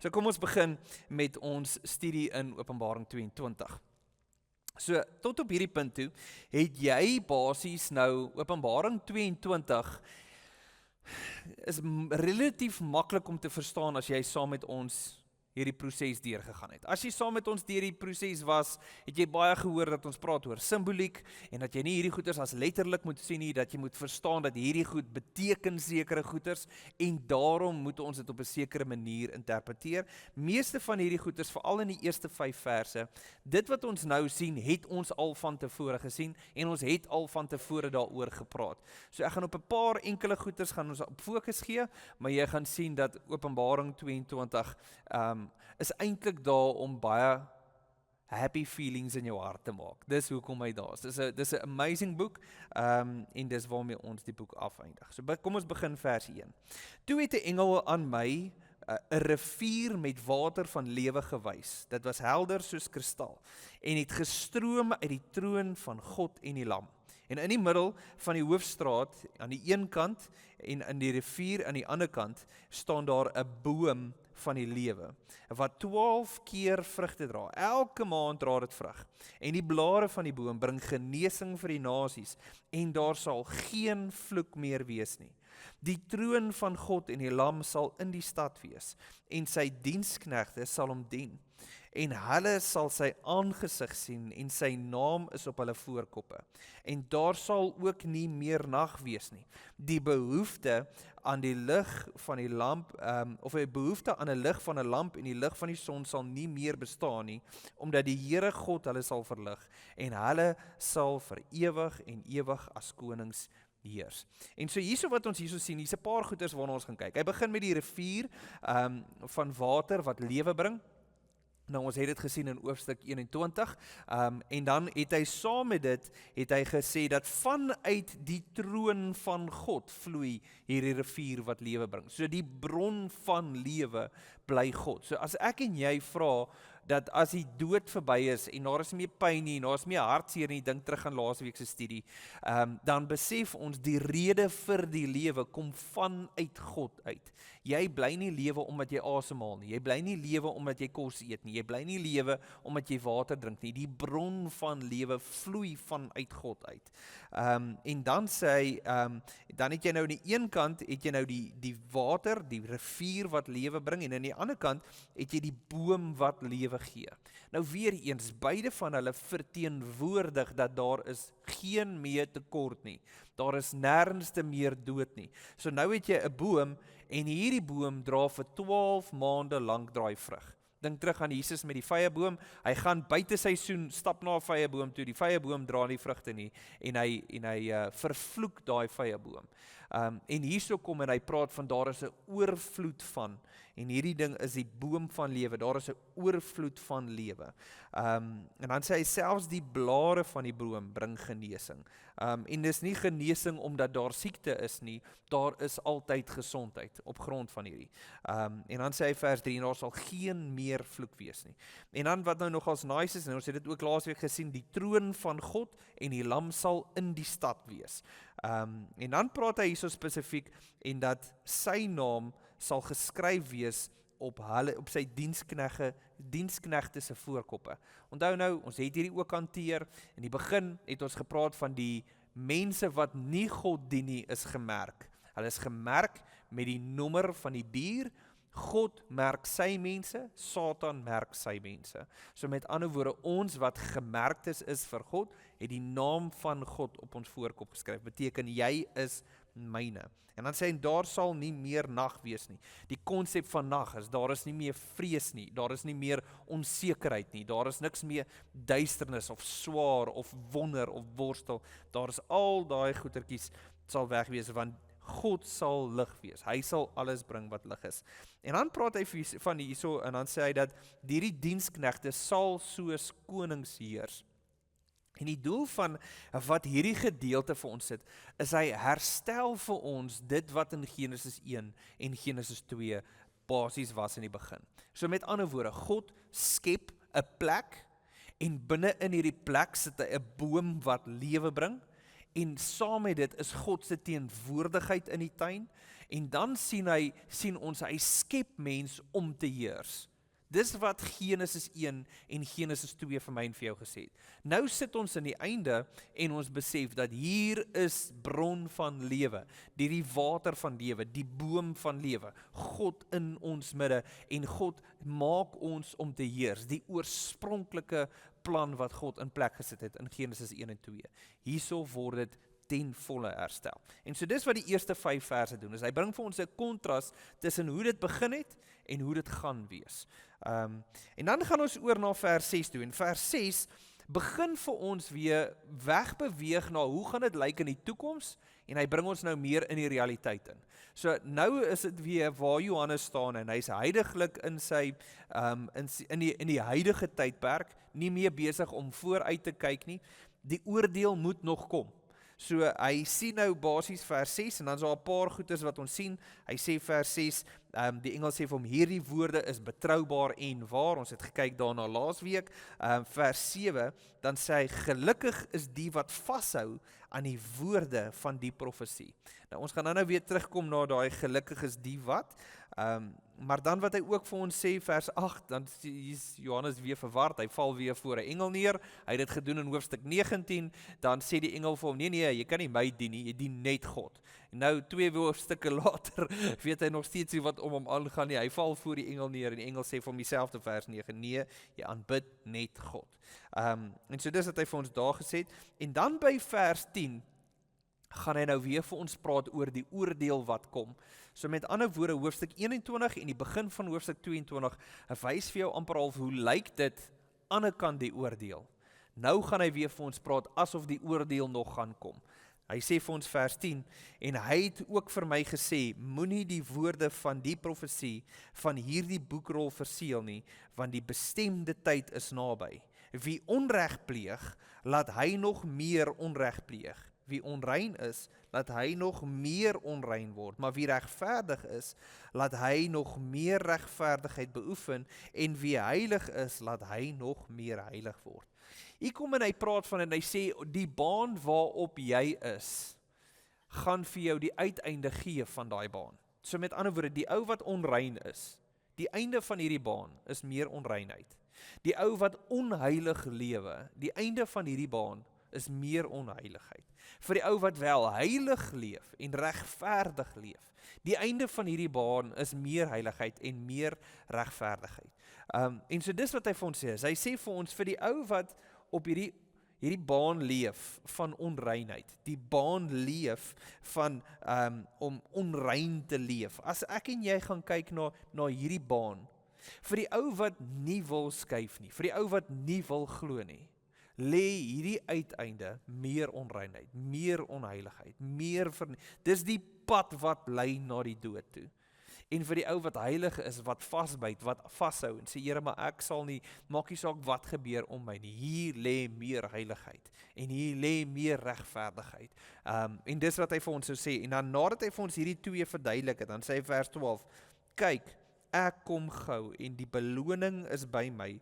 So kom ons begin met ons studie in Openbaring 22. So tot op hierdie punt toe, het jy basies nou Openbaring 22 is relatief maklik om te verstaan as jy saam met ons hierdie proses deurgegaan het. As jy saam met ons deur die proses was, het jy baie gehoor dat ons praat oor simboliek en dat jy nie hierdie goeders as letterlik moet sien nie, dat jy moet verstaan dat hierdie goed beteken sekere goeders en daarom moet ons dit op 'n sekere manier interpreteer. Meeste van hierdie goeders, veral in die eerste 5 verse, dit wat ons nou sien, het ons al van tevore gesien en ons het al van tevore daaroor gepraat. So ek gaan op 'n paar enkele goeders gaan ons op fokus gee, maar jy gaan sien dat Openbaring 22 is eintlik daar om baie happy feelings in jou hart te maak. Dis hoekom hy daar is. Dis 'n amazing boek, en dis waarmee ons die boek afeindig. So kom ons begin vers 1. Toe het 'n engel aan my 'n rivier met water van lewe gewys. Dit was helder soos kristal en het gestroom uit die troon van God en die Lam. En in die middel van die hoofstraat, aan die een kant en in die rivier aan die ander kant, staan daar 'n boom van die lewe, wat 12 keer vrugte dra. Elke maand dra dit vrug. En die blare van die boom bring genesing vir die nasies, en daar sal geen vloek meer wees nie. Die troon van God en die Lam sal in die stad wees, en sy diensknegte sal hom dien. En hulle sal sy aangesig sien, en sy naam is op hulle voorkoppe. En daar sal ook nie meer nag wees nie. Die behoefte aan die lig van die lamp, of 'n behoefte aan 'n lig van 'n lamp en die lig van die son sal nie meer bestaan nie, omdat die Here God hulle sal verlig, en hulle sal vir ewig en ewig as konings heers. En so hierso wat ons hierso sien, hier's 'n paar goeders waarna ons gaan kyk. Hy begin met die rivier van water wat lewe bring. Nou ons het dit gesien in hoofstuk 21, en dan het hy saam met dit, het hy gesê dat vanuit die troon van God vloei hierdie rivier wat lewe bring. So die bron van lewe bly God. So as ek en jy vra, dat as die dood verby is, en daar is nie meer pyn nie, en daar is nie meer hartseer nie, dink terug aan laasweek se studie, dan besef ons die rede vir die lewe kom vanuit God uit. Jy bly nie lewe omdat jy asemhaal nie, jy bly nie lewe omdat jy kos eet nie, jy bly nie lewe omdat jy water drink nie, die bron van lewe vloei vanuit God uit. En dan sê hy, dan het jy nou aan die een kant, het jy nou die water, die rivier wat lewe bring, en aan die ander kant het jy die boom wat lewe gee. Nou weer eens, beide van hulle verteenwoordig dat daar is geen meer tekort nie. Daar is nêrens te meer dood nie. So nou het jy 'n boom, en hierdie boom dra vir 12 maande lank draai vrug. Dink terug aan Jesus met die vyeboom, hy gaan buite seisoen, stap na 'n vyeboom toe, die vyeboom dra nie vrugte nie, en hy vervloek daai vyeboom. En hierso kom en hy praat van daar is 'n oorvloed van, en hierdie ding is die boom van lewe, daar is 'n oorvloed van lewe. En dan sê hy selfs die blare van die boom bring genesing. En dis nie genesing omdat daar siekte is nie, daar is altyd gesondheid op grond van hierdie. En dan sê hy vers 3, en daar sal geen meer vloek wees nie. En dan wat nou nogals nice is, en ons het dit ook laasweek gesien, die troon van God en die Lam sal in die stad wees. En dan praat hy hierso spesifiek, en dat sy naam sal geskryf wees op sy diensknegte se voorkoppe. Onthou nou, ons het hierdie ook hanteer, in die begin het ons gepraat van die mense wat nie God dien nie, is gemerk. Hulle is gemerk met die nommer van die dier. God merk sy mense, Satan merk sy mense. So met ander woorde, ons wat gemerkt is vir God, het die naam van God op ons voorkop geskryf. Beteken jy is myne. En dan sê hy, daar sal nie meer nag wees nie. Die konsep van nag is, daar is nie meer vrees nie, daar is nie meer onsekerheid nie, daar is niks meer duisternis of swaar of wonder of worstel. Daar is al daai goetertjies sal weg wees, want God sal lig wees. Hy sal alles bring wat lig is. En dan praat hy van hierso, en dan sê hy dat hierdie diensknegte sal soos konings heers. En die doel van wat hierdie gedeelte vir ons sit, is hy herstel vir ons dit wat in Genesis 1 en Genesis 2 basies was in die begin. So met ander woorde, God skep 'n plek, en binne in hierdie plek sit hy 'n boom wat lewe bring, en saam met dit is God se teenwoordigheid in die tuin, en dan sien ons, hy skep mens om te heers. Dis wat Genesis 1 en Genesis 2 vir my en vir jou gesê het. Nou sit ons in die einde en ons besef dat hier is bron van lewe, die water van lewe, die boom van lewe, God in ons midde, en God maak ons om te heers, die oorspronklike plan wat God in plek gesit het in Genesis 1 en 2. Hierso word dit ten volle herstel. En so dis wat die eerste 5 verse doen, is hy bring vir ons 'n kontras tussen hoe dit begin het en hoe dit gaan wees. En dan gaan ons oor na vers 6 toe, en vers 6 begin vir ons weer wegbeweeg na hoe gaan dit lyk in die toekoms, en hy bring ons nou meer in die realiteit in. So nou is dit weer waar Johannes staan, en hy is heiliglik in die huidige tydperk, nie meer besig om vooruit te kyk nie, die oordeel moet nog kom. So hy sien nou basies vers 6, en dan is daar 'n paar goedes wat ons sien. Hy sê vers 6, die Engels sê vir hom, hierdie woorde is betroubaar en waar. Ons het gekyk daarna laasweek. Vers 7, dan sê hy, gelukkig is die wat vashou aan die woorde van die profesie. Nou ons gaan nou weer terugkom na daai gelukkig is die wat. Maar dan wat hy ook vir ons sê, vers 8, dan is Johannes weer verward, hy val weer voor 'n engel neer, hy het dit gedoen in hoofstuk 19, dan sê die engel vir hom, nee, jy kan nie my dien nie, jy dien net God. En nou 2 hoofstukke later, weet hy nog steeds nie wat om hom aangaan nie, hy val voor die engel neer, en die engel sê vir hom dieselfde vers 9, nee, jy aanbid net God. En so dis wat hy vir ons daar gesê het, en dan by vers 10, gaan hy nou weer vir ons praat oor die oordeel wat kom. So met ander woorde, hoofstuk 21 en die begin van hoofstuk 22, wys vir jou amper al hoe lyk dit aan die kant die oordeel. Nou gaan hy weer vir ons praat asof die oordeel nog gaan kom. Hy sê vir ons vers 10, en hy het ook vir my gesê, moenie die woorde van die profesie van hierdie boekrol verseël nie, want die bestemde tyd is naby. Wie onreg pleeg, laat hy nog meer onreg pleeg. Wie onrein is, laat hy nog meer onrein word, maar wie regverdig is, laat hy nog meer regverdigheid beoefen, en wie heilig is, laat hy nog meer heilig word. Hier kom en hy praat van, en hy sê, die baan waarop jy is, gaan vir jou die uiteinde gee van daai baan. So met ander woorde, die ou wat onrein is, die einde van hierdie baan is meer onreinheid. Die ou wat onheilig lewe, die einde van hierdie baan is meer onheiligheid. Vir die ou wat wel heilig leef en regverdig leef, die einde van hierdie baan is meer heiligheid en meer regverdigheid. En so dis wat hy vir ons sê, hy sê vir ons, vir die ou wat op hierdie baan leef van onreinheid, die baan leef van om onrein te leef, as ek en jy gaan kyk na hierdie baan, vir die ou wat nie wil skuif nie, vir die ou wat nie wil glo nie, lê hierdie uiteinde meer onreinheid, meer onheiligheid, dis die pad wat lei na die dood toe. En vir die ou wat heilig is, wat vasbyt, wat vashou, en sê, Here, maar ek sal nie, maak nie saak wat gebeur om my nie, hier lê meer heiligheid, en hier lê meer regverdigheid. En dis wat hy vir ons sou sê, en dan nadat hy vir ons hierdie 2 verduidelik het, dan sê hy vers 12, kyk, ek kom gou, en die beloning is by my,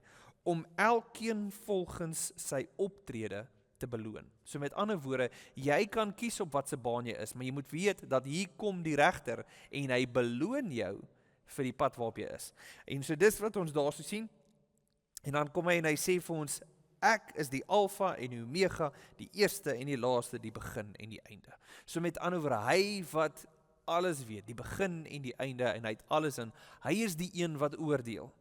om elkeen volgens sy optrede te beloon. So met ander woorde, jy kan kies op wat se baan jy is, maar jy moet weet dat hier kom die regter en hy beloon jou vir die pad waarop jy is. En so dis wat ons daar so sien. En dan kom hy en hy sê vir ons, ek is die Alfa en die Omega, die eerste en die laaste, die begin en die einde. So met ander woorde, hy wat alles weet, die begin en die einde, en hy het alles in, hy is die een wat oordeel.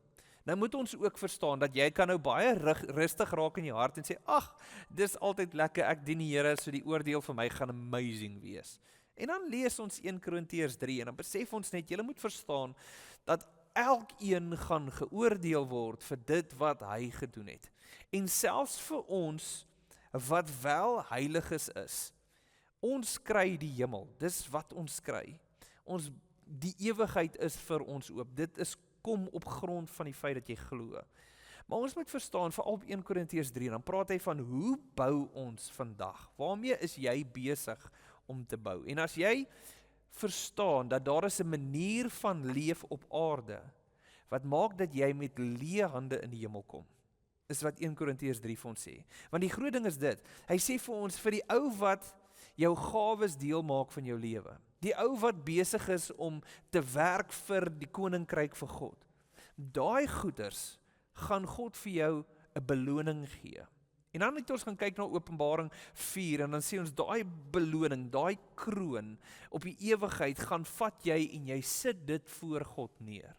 Nou moet ons ook verstaan dat jy kan nou baie rustig raak in jou hart en sê, ag, dis altyd lekker, ek dien die Here, so die oordeel vir my gaan amazing wees. En dan lees ons 1 Korintiërs 3 en dan besef ons net, julle moet verstaan dat elkeen gaan geoordeel word vir dit wat hy gedoen het. En selfs vir ons wat wel heiliges is, ons kry die hemel, dis wat ons kry. Die ewigheid is vir ons oop, dit is kom op grond van die feit dat jy glo. Maar ons moet verstaan, veral op 1 Korintiërs 3, dan praat hy van hoe bou ons vandag? Waarmee is jy besig om te bou? En as jy verstaan dat daar is 'n manier van leef op aarde, wat maak dat jy met leë hande in die hemel kom, is wat 1 Korintiërs 3 vir ons sê. Want die groot ding is dit, hy sê vir ons, vir die ou wat jou gawes deel maak van jou lewe. Die ou wat besig is om te werk vir die koninkryk vir God. Daai goeders gaan God vir jou 'n beloning gee. En dan het ons gaan kyk na Openbaring 4 en dan sê ons daai beloning, daai kroon op die ewigheid gaan vat jy en jy sit dit voor God neer.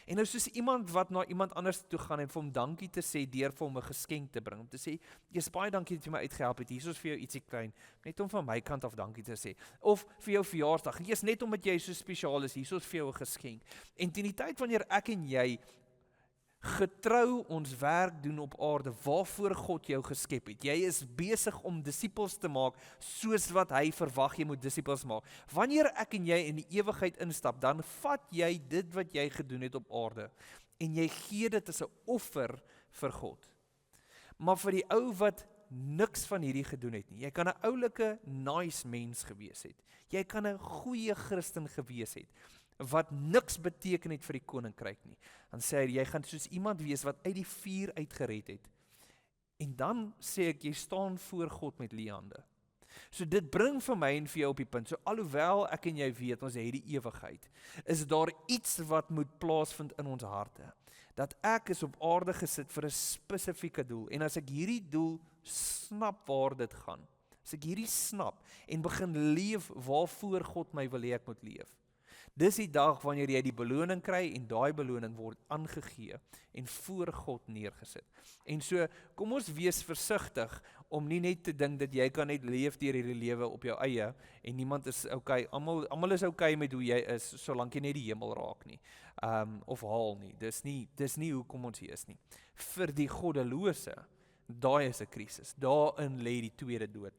En nou soos iemand wat na iemand anders toe gaan en vir hom dankie te sê deur vir hom 'n geskenk te bring, om te sê, "Jesus, baie dankie dat jy my uitgehelp het, hier is vir jou ietsie klein, net om van my kant af dankie te sê." Of vir jou verjaarsdag, "Jesus, net omdat jy so spesiaal is, hier is vir jou 'n geskenk." En teen die tyd wanneer ek en jy getrou ons werk doen op aarde, waarvoor God jou geskep het. Jy is besig om disippels te maak, soos wat hy verwag jy moet disippels maak. Wanneer ek en jy in die ewigheid instap, dan vat jy dit wat jy gedoen het op aarde, en jy gee dit as 'n offer vir God. Maar vir die ou wat niks van hierdie gedoen het nie, jy kan 'n oulike, nice mens gewees het, jy kan 'n goeie Christen gewees het, wat niks beteken het vir die koninkryk nie, dan sê hy, jy gaan soos iemand wees wat uit die vuur uitgered het, en dan sê ek, jy staan voor God met leë hande. So dit bring vir my en vir jou op die punt, so alhoewel ek en jy weet, ons het die ewigheid, is daar iets wat moet plaasvind in ons harte, dat ek is op aarde gesit vir 'n spesifieke doel, en as ek hierdie doel snap waar dit gaan, as ek hierdie snap, en begin leef waarvoor God my wil hê ek moet leef, dis die dag wanneer jy die beloning kry en daai beloning word aangegee en voor God neergesit. En so, kom ons wees versigtig om nie net te dink dat jy kan net leef deur hierdie lewe op jou eie en niemand is okay, almal is okay met hoe jy is, solank jy net die hemel raak nie, of haal nie. Dis nie hoekom ons hier is nie. Vir die goddelose, daai is 'n krisis. Daarin lê die tweede dood.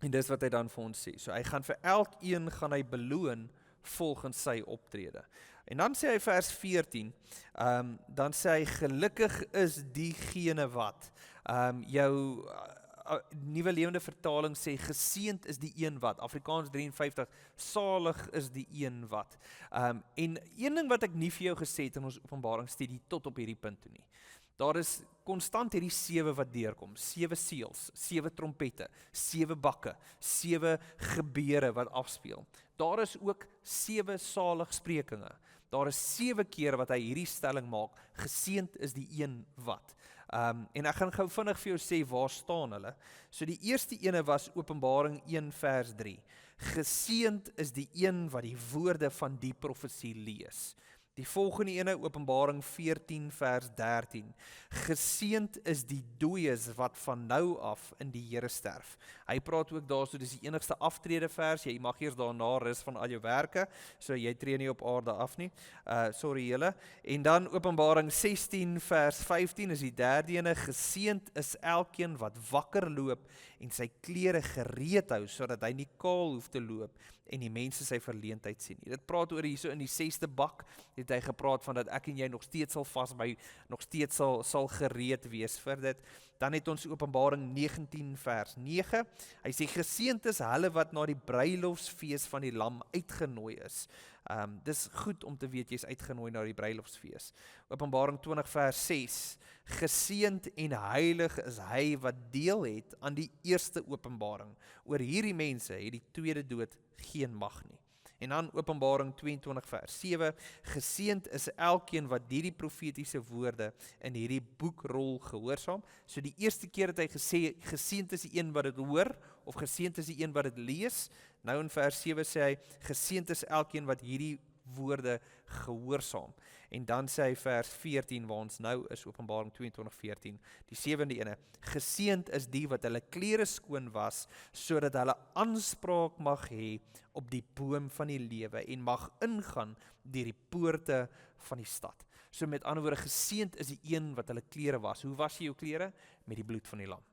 En dis wat hy dan vir ons sê. So hy gaan vir elkeen gaan hy beloon volgens sy optrede. En dan sê hy vers 14, dan sê hy, gelukkig is diegene wat, jou Nuwe Lewende Vertaling sê, geseënd is die een wat, Afrikaans 53, salig is die een wat. En een ding wat ek nie vir jou gesê het in ons openbaringsstudie tot op hierdie punt toe nie, daar is konstant hierdie 7 wat deurkom, 7 seels, 7 trompette, 7 bakke, 7 gebeure wat afspeel. Daar is ook 7 saligsprekinge. Daar is 7 keer wat hy hierdie stelling maak, geseënd is die een wat. En ek gaan gou vinnig vir jou sê, waar staan hulle? So die eerste ene was Openbaring 1 vers 3. Geseënd is die een wat die woorde van die profesie lees. Die volgende ene, Openbaring 14 vers 13. Geseënd is die dooies wat van nou af in die Here sterf. Hy praat ook daar, so dis die enigste aftrede vers, jy mag eers daarna rus van al jou werke, so jy tree nie op aarde af nie, sorry julle. En dan Openbaring 16 vers 15 is die derde ene, geseënd is elkeen wat wakker loop en sy klere gereed hou, sodat hy nie kaal hoef te loop en die mense sy verleentheid sien. Dit praat oor hierso in die 6de bak, het hy gepraat van dat ek en jy nog steeds sal vasby, nog steeds sal gereed wees vir dit. Dan het ons Openbaring 19 vers 9, hy sê geseënd is hulle wat na die bruilofsfees van die lam uitgenooi is. Dis goed om te weet jy is uitgenooi na die bruilofsfees. Openbaring 20 vers 6, geseënd en heilig is hy wat deel het aan die eerste openbaring. Oor hierdie mense het die tweede dood geen mag nie. En dan Openbaring 22 vers 7, geseënd is elkeen wat hierdie profetiese woorde in hierdie boekrol gehoorsaam. So die eerste keer het hy gesê, geseënd is die een wat dit hoor, of geseënd is die een wat dit lees. Nou in vers 7 sê hy, geseënd is elkeen wat hierdie woorde gehoorsaam. En dan sê hy vers 14, waar ons nou is, Openbaring 22:14, die 7de ene, geseënd is die wat hulle klere skoon was, sodat hulle aanspraak mag hê op die boom van die lewe en mag ingaan deur die poorte van die stad. So met ander woorde, geseënd is die een wat hulle klere was. Hoe was jy jou klere? Met die bloed van die lam.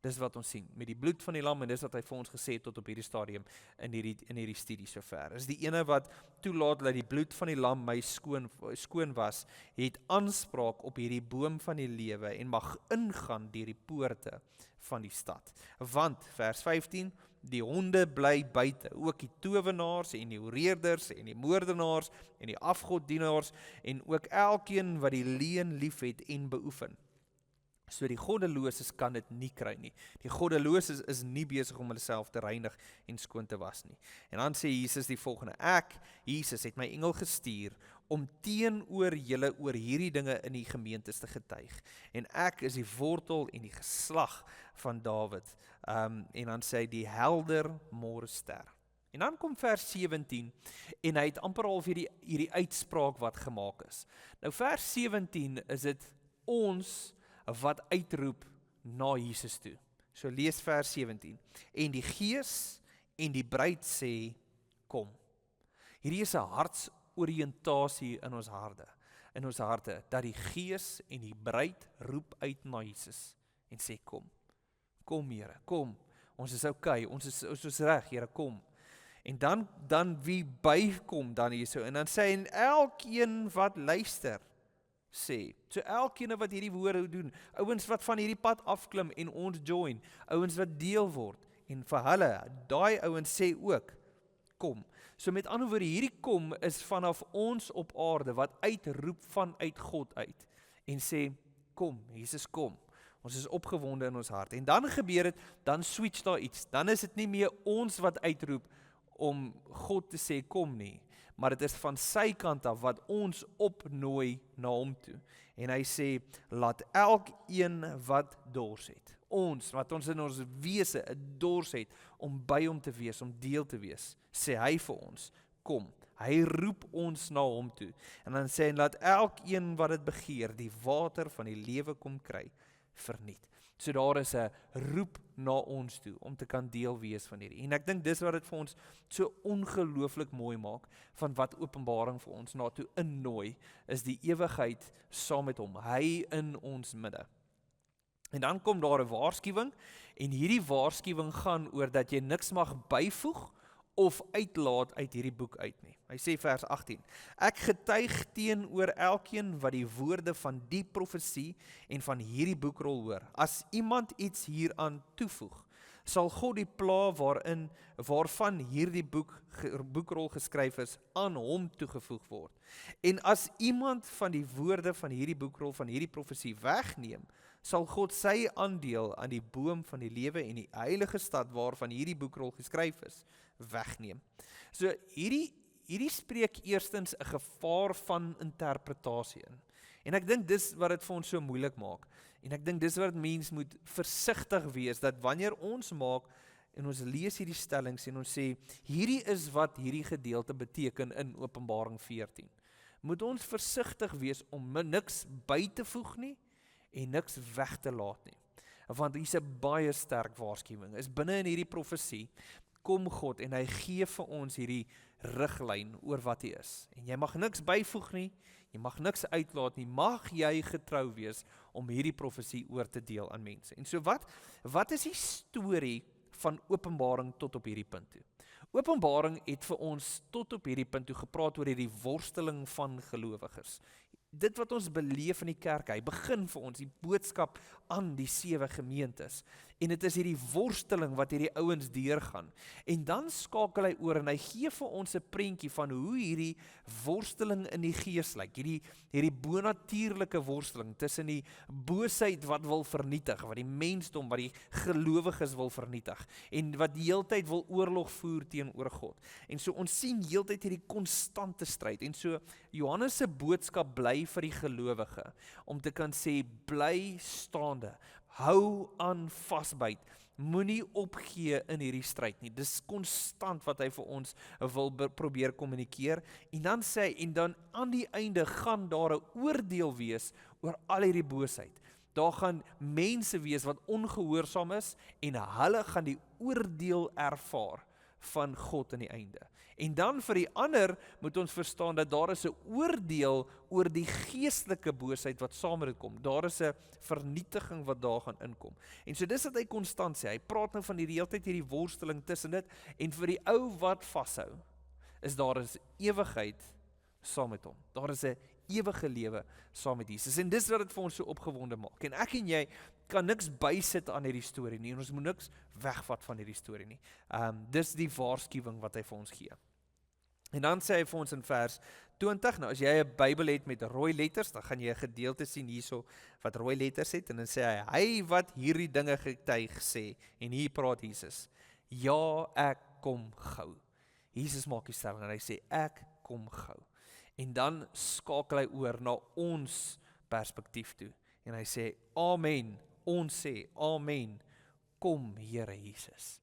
Dis wat ons sien, met die bloed van die lam, en dis wat hy vir ons gesê het tot op hierdie stadium in hierdie studie sover. Is die ene wat toelaat dat die bloed van die lam my skoon was, het aanspraak op hierdie boom van die lewe en mag ingaan deur die poorte van die stad. Want, vers 15, die honde bly buite, ook die towenaars en die hoereerders en die moordenaars en die afgoddienaars en ook elkeen wat die leuen liefhet en beoefen. So die goddeloses kan dit nie kry nie. Die goddeloses is nie besig om hulle self te reinig en skoon te was nie. En dan sê Jesus die volgende: Ek, Jesus, het my engel gestuur om teenoor julle oor hierdie dinge in die gemeentes te getuig. En ek is die wortel en die geslag van Dawid. En dan sê hy die helder môrester. En dan kom vers 17 en hy het amper al hierdie uitspraak wat gemaak is. Nou vers 17 is dit ons wat uitroep na Jesus toe. So lees vers 17. En die Gees en die bruid sê, kom. Hierdie is 'n hartsoriëntasie in ons harte, dat die Gees en die bruid roep uit na Jesus en sê, kom. Kom Here, kom. Ons is okay, ons is reg, Here, kom. En dan wie bykom dan hierso, en dan sê hy, en elkeen wat luister, sê, so elkeen wat hierdie woorde doen, ouens wat van hierdie pad afklim en ons join, ouens wat deel word, en vir hulle, daai ouens sê ook, kom. So met ander woorde, hierdie kom is vanaf ons op aarde, wat uitroep vanuit God uit, en sê, kom, Jesus kom. Ons is opgewonde in ons hart. En dan gebeur dit, dan switch daar iets, dan is dit nie meer ons wat uitroep, om God te sê, kom nie, maar dit is van sy kant af, wat ons opnooi na hom toe. En hy sê, laat elkeen wat dors het, ons, wat ons in ons wese 'n dors het, om by hom te wees, om deel te wees, sê hy vir ons, kom. Hy roep ons na hom toe. En dan sê hy, laat elkeen wat dit begeer, die water van die lewe kom kry, verniet. So daar is 'n roep na ons toe, om te kan deel wees van hierdie. En ek dink dis wat dit vir ons so ongelooflik mooi maak, van wat Openbaring vir ons na toe innooi, is die ewigheid saam met hom, hy in ons midde. En dan kom daar 'n waarskuwing, en hierdie waarskuwing gaan oor dat jy niks mag byvoeg, of uitlaat uit hierdie boek uit nie. Hy sê vers 18, ek getuig teenoor elkeen wat die woorde van die profesie en van hierdie boekrol hoor. As iemand iets hieraan toevoeg, sal God die pla waarvan hierdie boekrol geskryf is, aan hom toegevoeg word. En as iemand van die woorde van hierdie boekrol, van hierdie profesie wegneem, sal God sy aandeel aan die boom van die lewe en die heilige stad waarvan hierdie boekrol geskryf is, wegneem. So hierdie spreek eerstens 'n gevaar van interpretasie in. En ek dink dis wat dit vir ons so moeilik maak. En ek dink dis wat mens moet versigtig wees, dat wanneer ons maak en ons lees hierdie stellings en ons sê, hierdie is wat hierdie gedeelte beteken in Openbaring 14. Moet ons versigtig wees om niks by te voeg nie, en niks weg te laat nie. Want hier is 'n baie sterk waarskuwing. Is binne in hierdie profesie, kom God en hy gee vir ons hierdie riglyn oor wat hy is. En jy mag niks byvoeg nie, jy mag niks uitlaat nie, mag jy getrou wees om hierdie profesie oor te deel aan mense. En so wat is die storie van Openbaring tot op hierdie punt toe? Openbaring het vir ons tot op hierdie punt toe gepraat oor hierdie worsteling van gelowiges. Dit wat ons beleef in die kerk, hy begin vir ons die boodskap aan die 7 gemeentes. En dit is hierdie worsteling wat hierdie ouens deurgaan. En dan skakel hy oor en hy gee vir ons 'n prentjie van hoe hierdie worsteling in die gees lyk. Hierdie bonatuurlike worsteling tussen die boosheid wat wil vernietig, wat die mensdom, wat die gelowiges wil vernietig. En wat die heeltyd wil oorlog voer teenoor God. En so ons sien heeltyd hierdie konstante stryd. En so Johannes se boodskap bly vir die gelowige, om te kan sê, bly staande, hou aan vasbyt, moenie opgee in hierdie stryd nie. Dis konstant wat hy vir ons wil probeer kommunikeer. En dan sê hy, en dan aan die einde gaan daar 'n oordeel wees oor al hierdie boosheid. Daar gaan mense wees wat ongehoorsaam is, en hulle gaan die oordeel ervaar van God aan die einde. En dan vir die ander moet ons verstaan dat daar is 'n oordeel oor die geestelike boosheid wat saam met dit kom. Daar is 'n vernietiging wat daar gaan inkom. En so dis wat hy konstant sê. Hy praat nou van hierdie heeltyd hierdie worsteling tussen dit, en vir die ou wat vashou, is daar 'n ewigheid saam met hom. Daar is 'n ewige lewe saam met Jesus. En dis wat dit vir ons so opgewonde maak. En ek en jy kan niks bysit aan hierdie storie nie, en ons moet niks wegvat van hierdie storie nie. Dis die waarskuwing wat hy vir ons gee. En dan sê hy vir ons in vers 20, nou as jy 'n Bybel het met rooi letters, dan gaan jy 'n gedeelte sien hierso wat rooi letters het, en dan sê hy wat hierdie dinge getuig sê, en hier praat Jesus, ja, ek kom gou. Jesus maak die stelling, en hy sê, ek kom gou. En dan skakel hy oor na ons perspektief toe, en hy sê, amen, ons sê, amen, kom Here Jesus.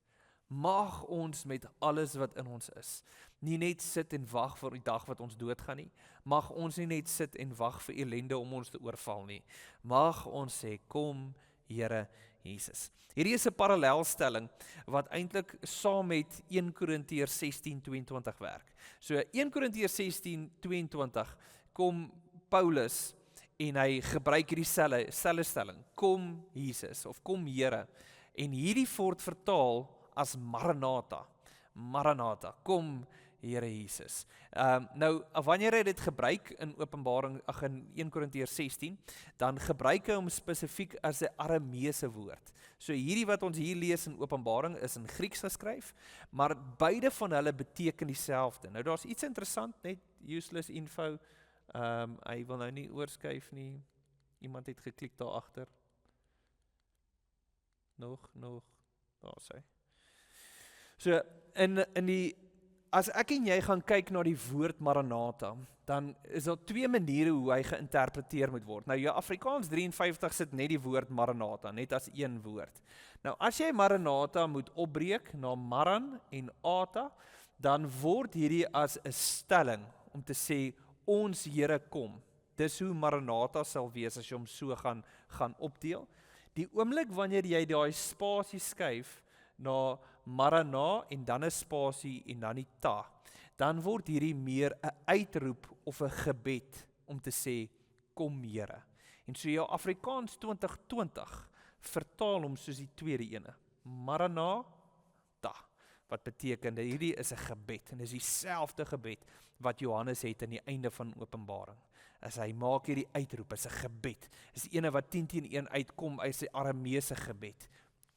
Mag ons met alles wat in ons is, nie net sit en wag vir die dag wat ons doodgaan nie. Mag ons nie net sit en wag vir ellende om ons te oorval nie. Mag ons sê, kom Here Jesus. Hierdie is 'n parallelstelling wat eintlik saam met 1 Korintiërs 16:22 werk. So 1 Korintiërs 16:22 kom Paulus en hy gebruik hierdie selfde stelling, kom Jesus of kom Here. En hierdie word vertaal as Maranatha. Maranatha, kom Here Jesus. Nou, wanneer hy dit gebruik in in 1 Korintiërs 16, dan gebruik hy hom spesifiek as 'n Arameese woord. So hierdie wat ons hier lees in Openbaring is in Grieks geskryf, maar beide van hulle beteken dieselfde. Nou daar's iets interessant, net useless info. Hy wil nou nie oorskuif nie. Iemand het geklik daar agter. Nog, daar sê. So as ek en jy gaan kyk na die woord Maranatha, dan is daar twee maniere hoe hy geïnterpreteer moet word. Nou, jou Afrikaans 53 sit net die woord Maranatha, net as een woord. Nou, as jy Maranatha moet opbreek na Maran en Ata, dan word hierdie as 'n stelling om te sê, ons Here kom. Dis hoe Maranatha sal wees as jy hom so gaan opdeel. Die oomblik wanneer jy daai spasie skuif na Marana en dan 'n spasie en dan die ta, dan word hierdie meer 'n uitroep of 'n gebed om te sê, kom Here. En so jou Afrikaans 2020 vertaal hom soos die tweede ene, Maranatha, wat beteken dat hierdie is 'n gebed, en dis dieselfde gebed wat Johannes het aan die einde van Openbaring. As hy maak hierdie uitroep, is 'n gebed, is die ene wat 10 teen 1 uitkom uit sy Arameese gebed,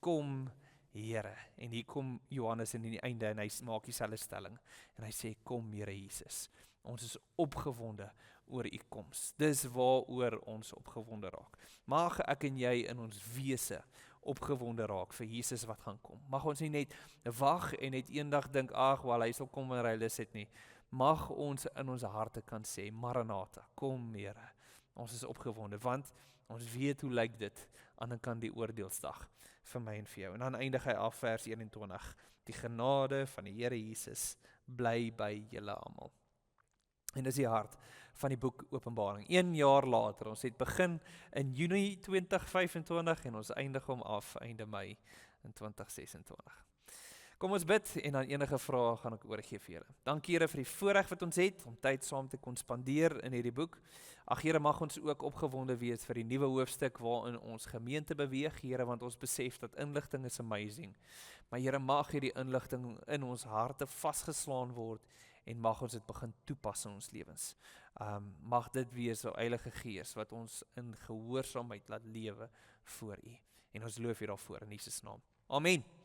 kom Here, en hier kom Johannes in die einde en hy maak dieselfde stelling en hy sê, kom Here Jesus, ons is opgewonde oor u koms, dis waaroor ons opgewonde raak. Mag ek en jy in ons wese opgewonde raak vir Jesus wat gaan kom. Mag ons nie net wag en net eendag dink, ag, wel hy sal kom wanneer hy lus het nie. Mag ons in ons harte kan sê, Maranatha, kom Here, ons is opgewonde, want ons weet hoe lyk dit aan die kant die oordeelsdag vir my en vir jou. En dan eindig hy af vers 21, die genade van die Here Jesus bly by julle almal. En dis die hart van die boek Openbaring. 1 jaar later, ons het begin in Junie 2025 en ons eindig hom af einde Mei in 2026. Kom ons bid en dan enige vrae gaan ek oorgee vir julle. Dankie Here vir die voorreg wat ons het om tyd saam te kon spandeer in hierdie boek. Ag Here, mag ons ook opgewonde wees vir die nuwe hoofstuk waarin ons gemeente beweeg, Here, want ons besef dat inligting is amazing. Maar Here, mag hierdie inligting in ons harte vasgeslaan word en mag ons dit begin toepas in ons lewens. Mag dit wees o Heilige Gees wat ons in gehoorsaamheid laat lewe voor U. En ons loof U daarvoor in Jesus naam. Amen.